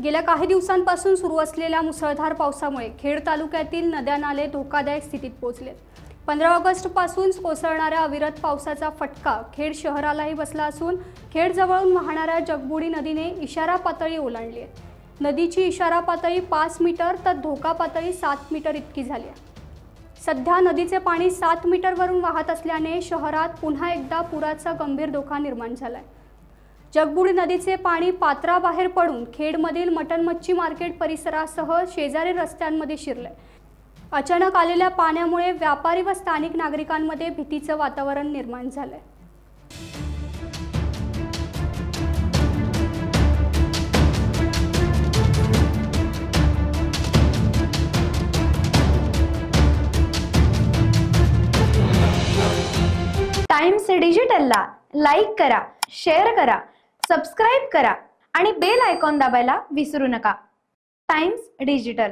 गेल्या काही दिवसांपासून सुरू असलेल्या मुसळधार पावसामुळे खेड तालुक्यातील नद्या नाले धोकादायक स्थितीत पोहोचले। 15 ऑगस्टपासून कोसळणाऱ्या अविरत पावसाचा फटका खेड शहरालाही बसला असून खेड जवळून वाहणाऱ्या जगबुडी नदीने इशारा पातळी ओलांडली आहे। नदीची इशारा पातळी 5 मीटर तर धोका पातळी 7 मीटर इतकी झाली आहे। सध्या नदीचे पाणी 7 मीटरवरून वाहत असल्याने शहरात पुन्हा एकदा पुराचा गंभीर धोका निर्माण झाला आहे। जगबुडी नदीचे पाणी पात्राबाहेर पडून खेडमधील मटन मच्छी मार्केट परिसरासह शेजारी रस्त्यांमध्ये शिरले। अचानक आलेल्या पाण्यामुळे व्यापारी व स्थानिक नागरिकांमध्ये भीतीचं वातावरण निर्माण झालंय। टाइम्स डिजिटलला लाईक करा, शेअर करा, सबस्क्राइब करा आणि बेल आयकॉन दाबायला विसरू नका। Times digital.